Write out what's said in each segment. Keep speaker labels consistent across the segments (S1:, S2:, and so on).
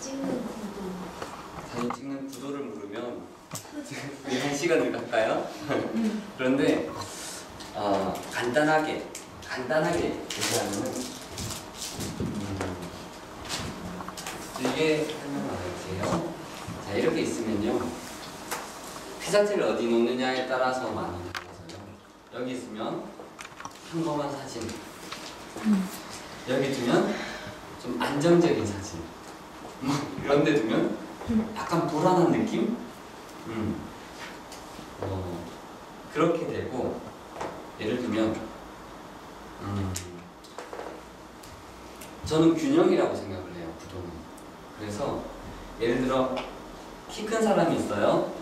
S1: 찍는 구도.
S2: 사진 찍는 구도를 물으면 우리 1시간을 갈까요? 그런데 간단하게 얘기하면 길게 설명을 할게요. 자, 이렇게 있으면요, 피사체를 어디 놓느냐에 따라서 많이 달라서요. 여기 있으면 평범한 사진, 여기 두면 좀 안정적인 사진, 이런 데 두면 약간 불안한 느낌? 그렇게 되고, 예를 들면 저는 균형이라고 생각을 해요, 구도는. 그래서 예를 들어 키 큰 사람이 있어요.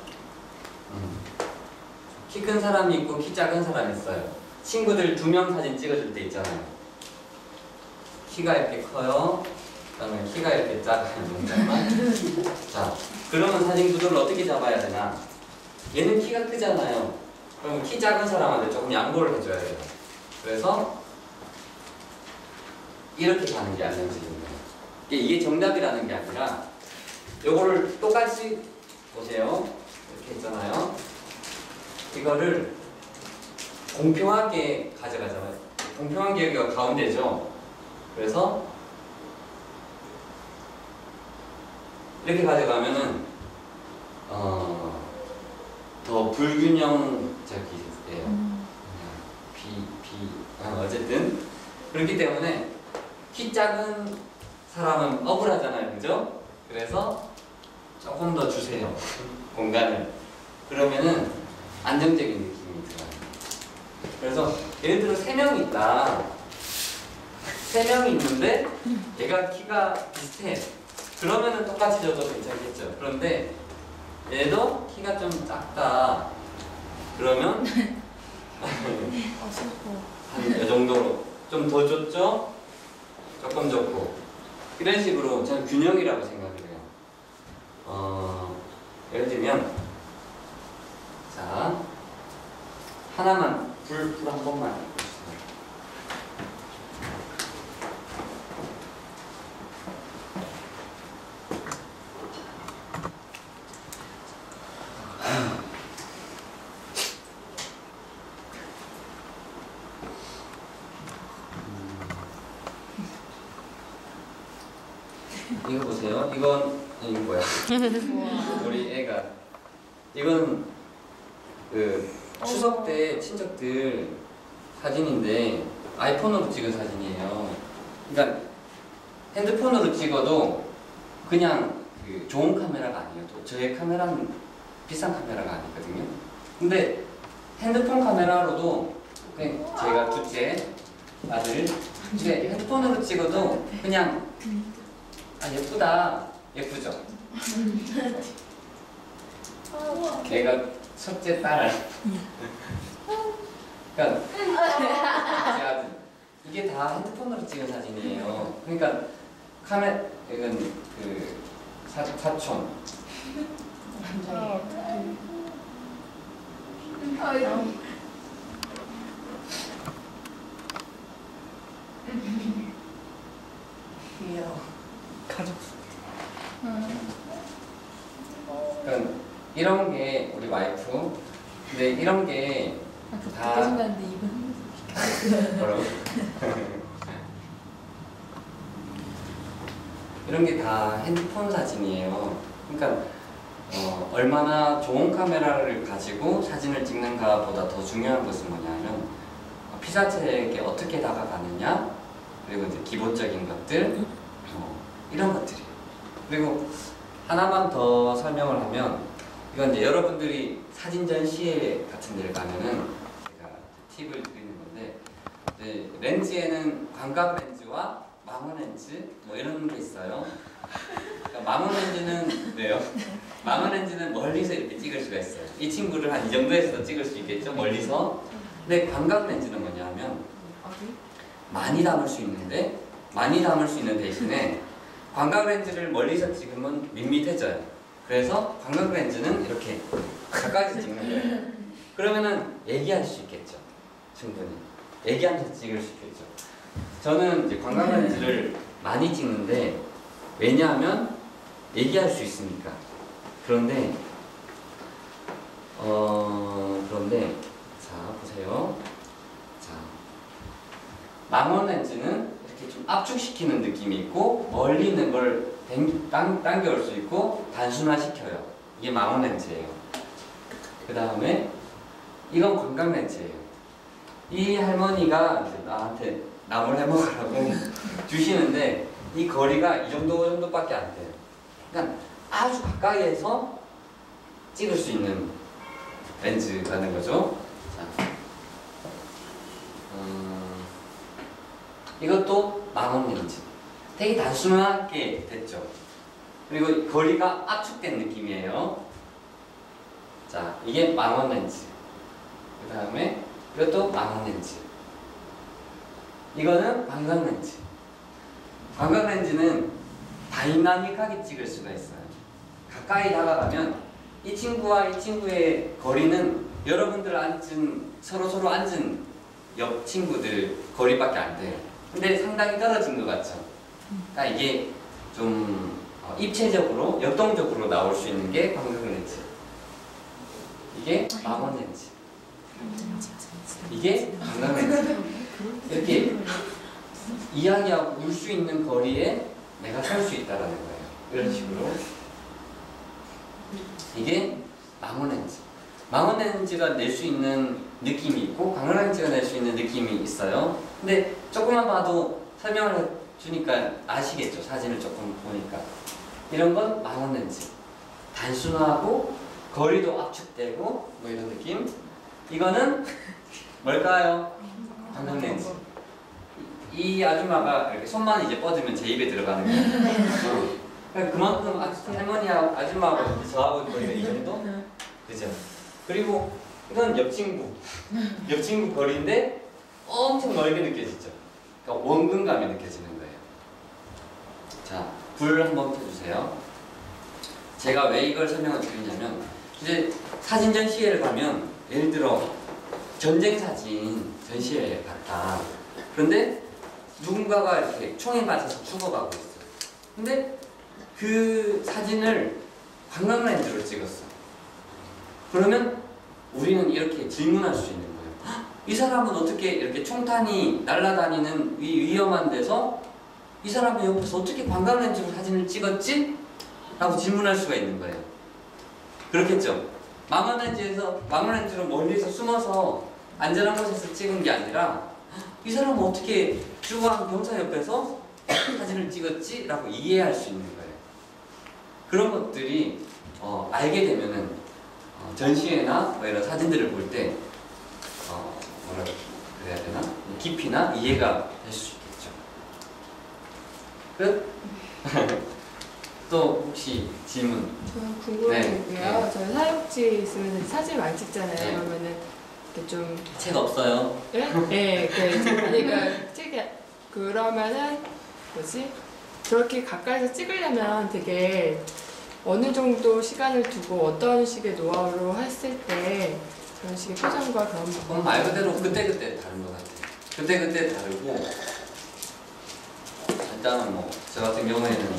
S2: 키 큰 사람이 있고 키 작은 사람이 있어요. 친구들 2명 사진 찍어줄 때 있잖아요. 키가 이렇게 커요. 그 다음에 키가 이렇게 작아요. 자, 그러면 사진 구도를 어떻게 잡아야 되나? 얘는 키가 크잖아요. 그럼 키 작은 사람한테 조금 양보를 해줘야 돼요. 그래서 이렇게 가는 게 안정적인 거예요. 이게 정답이라는 게 아니라 요거를 똑같이 보세요. 이렇게 있잖아요. 이거를 공평하게 가져가잖아요. 공평한 게 여기가 가운데죠. 그래서 이렇게 가져가면은 더 불균형적이에요. 어쨌든 그렇기 때문에 키 작은 사람은 억울하잖아요, 그죠? 그래서 조금 더 주세요, 공간을. 그러면은 안정적인 느낌이 들어요. 그래서 예를 들어 3명이 있다. 3명이 있는데 얘가 키가 비슷해. 그러면은 똑같이 줘도 괜찮겠죠. 그런데 얘도 키가 좀 작다. 그러면 한 이 정도로 좀 더 줬죠? 조금 줬고. 이런 식으로 저는 균형이라고 생각을 해요. 예를 들면, 자, 하나만, 불 한 번만 해주세요. 이거 보세요. 이거 뭐야? 우리 애가 이건 그 추석 때 친척들 사진인데 아이폰으로 찍은 사진이에요. 그러니까 핸드폰으로 찍어도 그냥 그 좋은 카메라가 아니에요. 또 저의 카메라는 비싼 카메라가 아니거든요. 근데 핸드폰 카메라로도 그냥 제가 둘째 아들 이제 핸드폰으로 찍어도 그냥 예쁘다. 예쁘죠? 내가 첫째 딸. 그러니까 제 아들. 이게 다 핸드폰으로 찍은 사진이에요. 그러니까 이건 그 사촌.
S3: 귀여워. 가족.
S2: 그러니까 이런 게 우리 와이프. 근데 이런 게 다
S1: 생각하는데 이건
S2: 뭐라고? 이런 게 다 핸드폰 사진이에요. 그러니까 얼마나 좋은 카메라를 가지고 사진을 찍는가 보다 더 중요한 것은 뭐냐면 피사체에게 어떻게 다가가느냐, 그리고 이제 기본적인 것들, 이런 것들이에요. 그리고 하나만 더 설명을 하면, 이건 이제 여러분들이 사진 전시회 같은 데를 가면은 제가 팁을 드리는 건데, 이제 렌즈에는 광각 렌즈와 망원 렌즈 뭐 이런 게 있어요. 그러니까 망원 렌즈는 왜요? 망원 렌즈는 멀리서 이렇게 찍을 수가 있어요. 이 친구를 한 이 정도에서도 찍을 수 있겠죠, 멀리서. 근데 광각 렌즈는 뭐냐면 많이 담을 수 있는데, 많이 담을 수 있는 대신에 광각 렌즈를 멀리서 찍으면 밋밋해져요. 그래서 광각 렌즈는 이렇게 가까이서 찍는 거예요. 그러면은 얘기할 수 있겠죠, 충분히. 얘기하면서 찍을 수 있겠죠. 저는 이제 광각 렌즈를 많이 찍는데, 왜냐하면 얘기할 수 있으니까. 그런데 자 보세요. 자, 망원 렌즈는 이렇게 좀 압축시키는 느낌이 있고 멀리 있는 걸 당겨올 수 있고 단순화시켜요. 이게 망원 렌즈예요. 그 다음에 이건 광각 렌즈예요. 이 할머니가 이제 나한테 나물 해먹으라고 주시는데 이 거리가 이 정도밖에 안 돼요. 그러니까 아주 가까이에서 찍을 수 있는 렌즈라는 거죠. 자, 이것도 망원 렌즈. 되게 단순하게 됐죠. 그리고 거리가 압축된 느낌이에요. 자, 이게 망원 렌즈. 그 다음에 이것도 망원 렌즈. 이거는 광각 렌즈. 광각 렌즈는 다이나믹하게 찍을 수가 있어요. 가까이 다가가면 이 친구와 이 친구의 거리는 여러분들 서로 앉은 옆 친구들 거리밖에 안 돼요. 근데 상당히 떨어진 것 같죠? 그러니까 이게 좀 입체적으로, 역동적으로 나올 수 있는 게 광각 렌즈. 이게 망원 렌즈. 이게 광각 렌즈. 이렇게 이야기하고 울 수 있는 거리에 내가 설 수 있다라는 거예요. 이런 식으로. 이게 망원 렌즈. 망원 렌즈가 낼 수 있는 느낌이 있고 광각 렌즈가 낼 수 있는 느낌이 있어요. 근데 조금만 봐도 설명을 해주니까 아시겠죠? 사진을 조금 보니까. 이런 건 망원 렌즈. 단순하고 거리도 압축되고 뭐 이런 느낌. 이거는 뭘까요? 광각 렌즈. 이 아줌마가 이렇게 손만 이제 뻗으면 제 입에 들어가는 거예요. 그러니까 그만큼 할머니하고 아줌마하고 저하고 거리가 이 정도? 그죠? 그리고 이건 옆 친구 거리인데 엄청 멀게 느껴지죠? 그러니까 원근감이 느껴지는 거예요. 자, 불 한번 켜주세요. 제가 왜 이걸 설명을 드리냐면 이제 사진 전시회를 가면 예를 들어 전쟁 사진 전시회에 갔다. 그런데 누군가가 이렇게 총에 맞아서 죽어가고 있어요. 근데 그 사진을 광각 렌즈로 찍었어. 그러면 우리는 이렇게 질문할 수 있는 거예요. 이 사람은 어떻게 이렇게 총탄이 날아다니는 위험한 데서 이 사람의 옆에서 어떻게 광각 렌즈로 사진을 찍었지? 라고 질문할 수가 있는 거예요. 그렇겠죠? 망원 렌즈로 멀리서 숨어서 안전한 곳에서 찍은 게 아니라 이 사람은 어떻게 죽어간 경찰 옆에서 사진을 찍었지? 라고 이해할 수 있는 거예요. 그런 것들이 알게 되면은 전시회나 뭐 이런 사진들을 볼 때 뭐라 그래야 되나? 깊이나 이해가 될 수 있겠죠. 끝? 또 혹시 질문?
S3: 저는 궁금한 게 있고요.
S2: 네.
S3: 저희 사육지 있으면 사진 많이 찍잖아요.
S2: 네.
S3: 그러면은 이렇게 좀
S2: 책 없어요.
S3: 예? 네, 그러니까 책에 그러면은 뭐지? 저렇게 가까이서 찍으려면 되게 어느 정도 시간을 두고 어떤 식의 노하우로 했을 때 그런 식의 표정과 그런
S2: 그건 말 그대로 그때그때 다른 것 같아요. 그때그때 다르고 일단은 뭐 저 같은 경우에는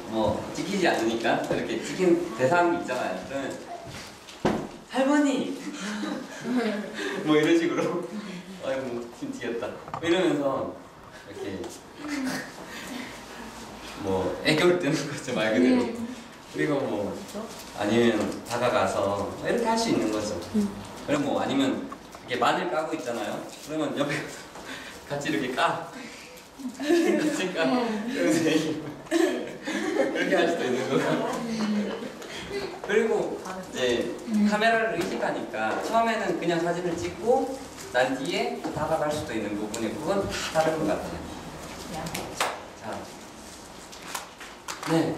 S2: 뭐 찍히지 않으니까 이렇게 찍힌 대상이 있잖아요. 그러면 할머니 뭐 이런 식으로 아이고 힘들겠다 이러면서 이렇게 뭐 애교를 뜨는 거죠, 말 그대로. 그리고 뭐 아니면 다가가서 이렇게 할 수 있는 거죠. 그리고 뭐 아니면 이렇게 마늘 까고 있잖아요. 그러면 옆에 같이 이렇게 까. 같이 까. 그러면서 그렇게 할 수도 있는 거고. 그리고 이제 카메라를 의식하니까 처음에는 그냥 사진을 찍고 난 뒤에 다가갈 수도 있는 부분이 그건 다 다른 것 같아요. 자, 네.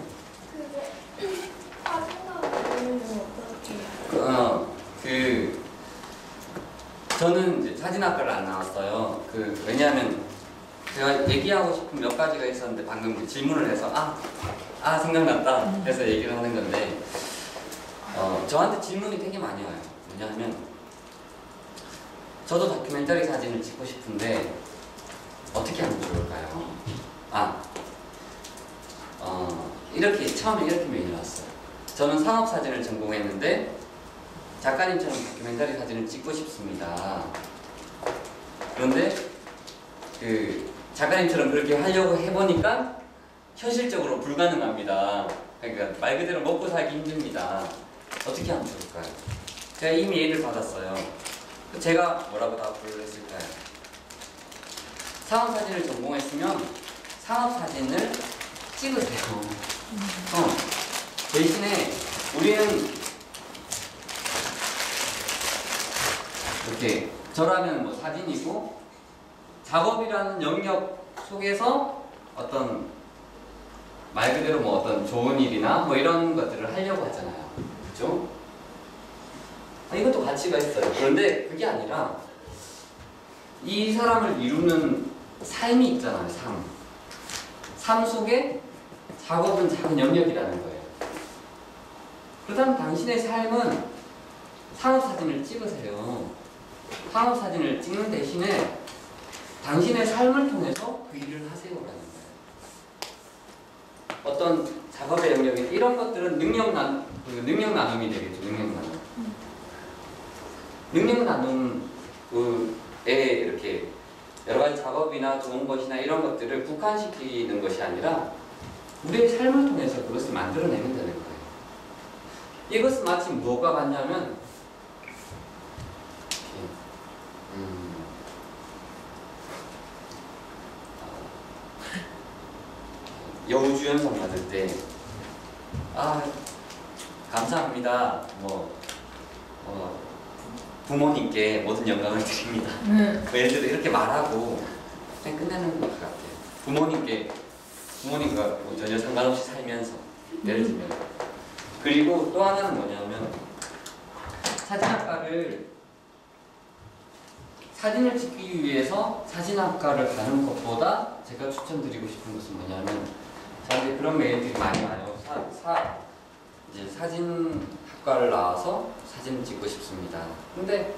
S2: 저는 이제 사진학과를 안 나왔어요. 왜냐하면 제가 얘기하고 싶은 몇 가지가 있었는데 방금 질문을 해서 생각났다 해서 얘기를 하는 건데 저한테 질문이 되게 많이 와요. 왜냐하면 저도 다큐멘터리 사진을 찍고 싶은데 어떻게 하면 좋을까요? 이렇게 처음에 이렇게 메일이 왔어요. 저는 상업사진을 전공했는데 작가님처럼 다큐멘터리 사진을 찍고 싶습니다. 그런데 그 작가님처럼 그렇게 하려고 해보니까 현실적으로 불가능합니다. 그러니까 말 그대로 먹고 살기 힘듭니다. 어떻게 하면 좋을까요? 제가 이 메일을 받았어요. 제가 뭐라고 답을 했을까요? 상업사진을 전공했으면 상업사진을 찍으세요. 대신에 우리는 이렇게 저라면 뭐 사진이고 작업이라는 영역 속에서 어떤 말 그대로 뭐 어떤 좋은 일이나 뭐 이런 것들을 하려고 하잖아요. 그죠? 이것도 가치가 있어요. 그런데 그게 아니라 이 사람을 이루는 삶이 있잖아요. 삶 속에 작업은 작은 영역이라는 거예요. 그렇다면 당신의 삶은 상업사진을 찍으세요. 상업사진을 찍는 대신에 당신의 삶을 통해서 그 일을 하세요라는 거예요. 어떤 작업의 영역이 이런 것들은 능력 나눔이 되겠죠. 능력 나눔에 이렇게 여러 가지 작업이나 좋은 것이나 이런 것들을 국한시키는 것이 아니라 우리의 삶을 통해서 그것을 만들어내면 되는 거예요. 이것은 마치 무엇과 같냐면 여우주연상 받을 때 감사합니다. 부모님께 모든 영광을 드립니다. 예를 들어 이렇게 말하고 그냥 끝내는 것 같아요. 부모님과 뭐 전혀 상관없이 살면서 예를 들면. 그리고 또 하나는 뭐냐면 사진을 찍기 위해서 사진학과를 가는 것보다 제가 추천드리고 싶은 것은 뭐냐면 저한테 그런 메일들이 많이 와요. 이제 사진학과를 나와서 사진을 찍고 싶습니다. 근데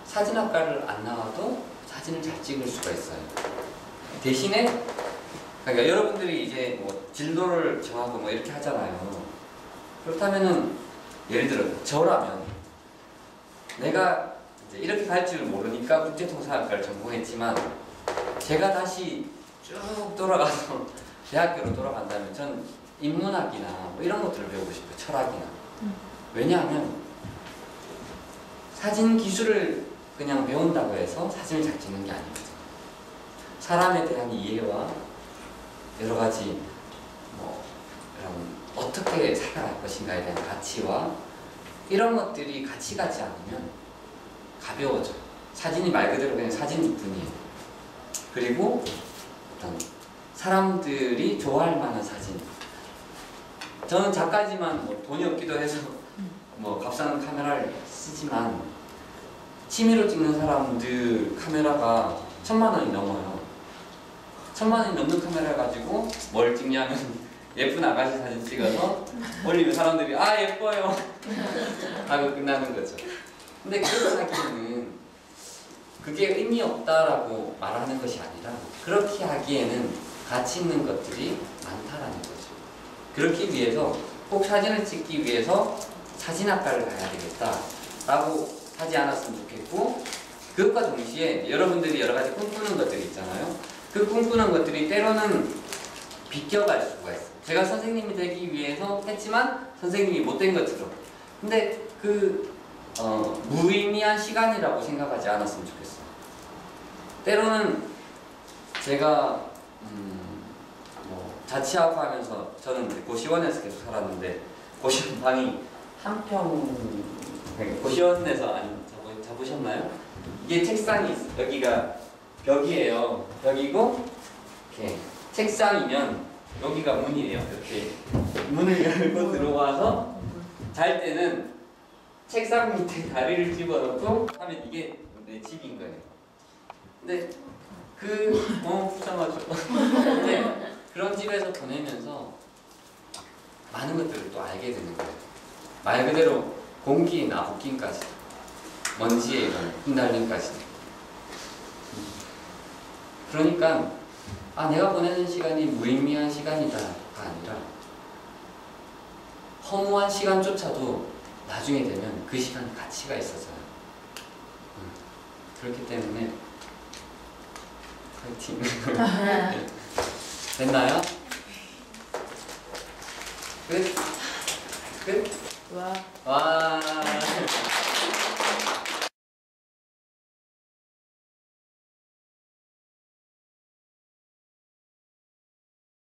S2: 사진학과를 안 나와도 사진을 잘 찍을 수가 있어요. 대신에 그러니까 여러분들이 이제 뭐 진로를 정하고 뭐 이렇게 하잖아요. 그렇다면은 예를 들어 저라면 내가 이제 이렇게 갈 줄 모르니까 국제통상학과를 전공했지만 제가 다시 쭉 돌아가서 대학교로 돌아간다면 전 인문학이나 뭐 이런 것들을 배우고 싶어요. 철학이나. 왜냐하면 사진 기술을 그냥 배운다고 해서 사진을 잘 찍는 게 아니거든요. 사람에 대한 이해와 여러 가지 뭐 이런 어떻게 살아갈 것인가에 대한 가치와 이런 것들이 같이 가지 않으면 가벼워져요. 사진이 말 그대로 그냥 사진일 뿐이에요. 그리고 어떤 사람들이 좋아할 만한 사진. 저는 작가지만 뭐 돈이 없기도 해서 뭐 값싼 카메라를 쓰지만 취미로 찍는 사람들 카메라가 1000만 원이 넘어요. 1000만 원이 넘는 카메라 가지고 뭘 찍냐면 예쁜 아가씨 사진 찍어서 올리면 사람들이 예뻐요 하고 끝나는 거죠. 근데 그렇게 하기에는 그게 의미 없다라고 말하는 것이 아니라 그렇게 하기에는 가치 있는 것들이 많다라는 거죠. 그렇기 위해서 꼭 사진을 찍기 위해서 사진학과를 가야 되겠다라고 하지 않았으면 좋겠고, 그것과 동시에 여러분들이 여러 가지 꿈꾸는 것들이 있잖아요. 그 꿈꾸는 것들이 때로는 비껴갈 수가 있어요. 제가 선생님이 되기 위해서 했지만 선생님이 못된 것처럼. 근데 무의미한 시간이라고 생각하지 않았으면 좋겠어요. 때로는 제가 자취하고 하면서 저는 고시원에서 계속 살았는데 고시원 방이 고시원에서 잡으셨나요? 이게 책상이 있어요. 여기가 벽이에요. 벽이고 이렇게 책상이면 여기가 문이에요. 이렇게 문을 열고 들어와서 잘 때는 책상 밑에 다리를 집어넣고 하면 이게 내 집인 거예요. 근데 부정하죠. 근데 그런 집에서 보내면서 많은 것들을 또 알게 되는 거예요. 말 그대로 공기나 붓기까지, 먼지에 이런 흩날림까지. 그러니까 내가 보내는 시간이 무의미한 시간이다 아니라 허무한 시간조차도 나중에 되면 그 시간 가치가 있어져요. 그렇기 때문에 파이팅. 됐나요? 끝? 끝?
S3: 와.
S2: 와.